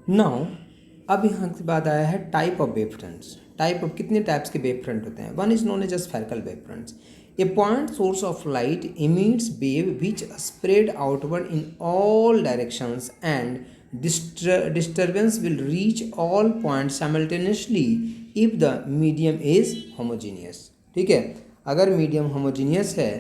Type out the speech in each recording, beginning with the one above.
Now अब यहाँ के बाद आया है type of wave fronts. Type of कितने टाइप्स के वेव फ्रंट होते हैं। One is known as spherical wave fronts. A point source of light emits wave which spread outward in all directions and disturbance will reach all points simultaneously if the medium is homogeneous। ठीक है, अगर medium homogeneous है,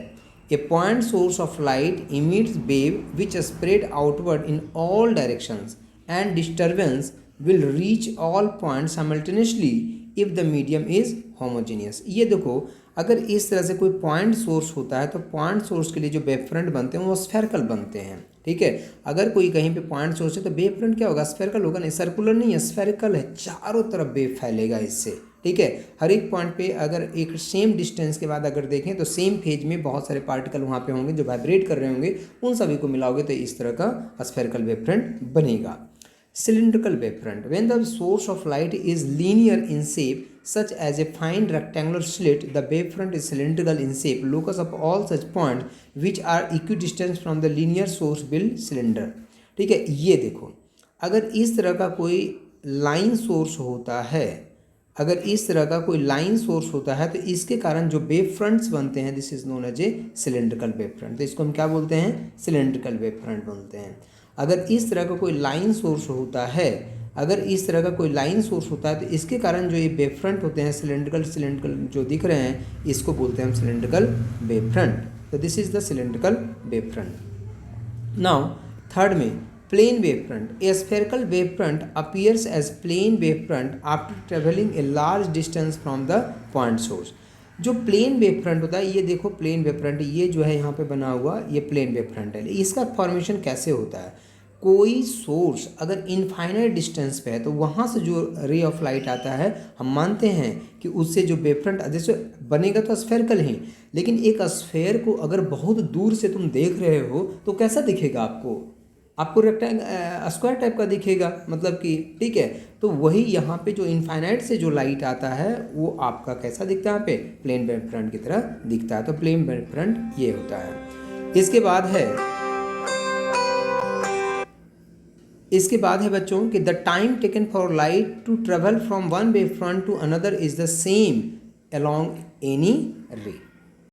a point source of light emits wave which spread outward in all directions and disturbance will reach all points simultaneously if the medium is homogeneous। ये देखो, अगर इस तरह से कोई पॉइंट सोर्स होता है तो पॉइंट सोर्स के लिए जो वेव फ्रंट बनते हैं वो स्फेरिकल बनते हैं। ठीक है, अगर कोई कहीं पे पॉइंट सोर्स है तो वेव फ्रंट क्या होगा, स्फेरिकल होगा। नहीं, सर्कुलर नहीं है, स्फेरिकल है, चारों तरफ वेव फैलेगा इससे। ठीक है, हर एक पॉइंट पे अगर एक सेम डिस्टेंस के बाद अगर देखें तो सेम फेज में बहुत सारे पार्टिकल वहाँ पे होंगे जो वाइब्रेट कर रहे होंगे, उन सभी को मिलाओगे तो इस तरह का स्फेरिकल वेव फ्रंट बनेगा। Cylindrical wavefront, when the source of light is linear in shape such as a fine rectangular slit, the wavefront is cylindrical in shape. Locus of all such points which are equidistant from the linear source will cylinder। ठीक है, ये देखो, अगर इस तरह का कोई line source होता है, अगर इस तरह का कोई लाइन सोर्स होता है तो इसके कारण जो वेव फ्रंट्स बनते हैं, this is known as a cylindrical wave front. तो इसको हम क्या बोलते हैं, सिलेंड्रिकल वेव फ्रंट बोलते हैं। अगर इस तरह का कोई लाइन सोर्स होता है, अगर इस तरह का कोई लाइन सोर्स होता है तो इसके कारण जो ये वेव फ्रंट होते हैं सिलेंड्रिकल जो दिख रहे हैं, इसको बोलते हैं हम सिलेंड्रिकल वेव फ्रंट। तो this is the cylindrical wave front. Now third में plane wave front. A spherical wave front appears as plane wave front after travelling a large distance from the point source. जो plane wave front होता है, ये देखो plane wave front, ये जो है यहाँ पे बना हुआ, ये प्लेन वेव फ्रंट है। इसका फॉर्मेशन कैसे होता है, कोई सोर्स अगर इनफाइनाइट डिस्टेंस पे है तो वहाँ से जो रे ऑफ लाइट आता है, हम मानते हैं कि उससे जो वेव फ्रंट जैसे बनेगा तो स्फेरिकल ही, लेकिन एक स्फेयर को अगर बहुत दूर से तुम देख रहे हो तो कैसा दिखेगा आपको स्क्वायर टाइप का दिखेगा, मतलब कि ठीक है। तो वही यहाँ पे जो इनफाइनाइट से जो लाइट आता है वो आपका कैसा दिखता है, यहाँ पे प्लेन वेव फ्रंट की तरह दिखता है। तो प्लेन वेव फ्रंट ये होता है। इसके बाद है बच्चों कि the time taken for light to travel from one wave front to another is the same along any रे।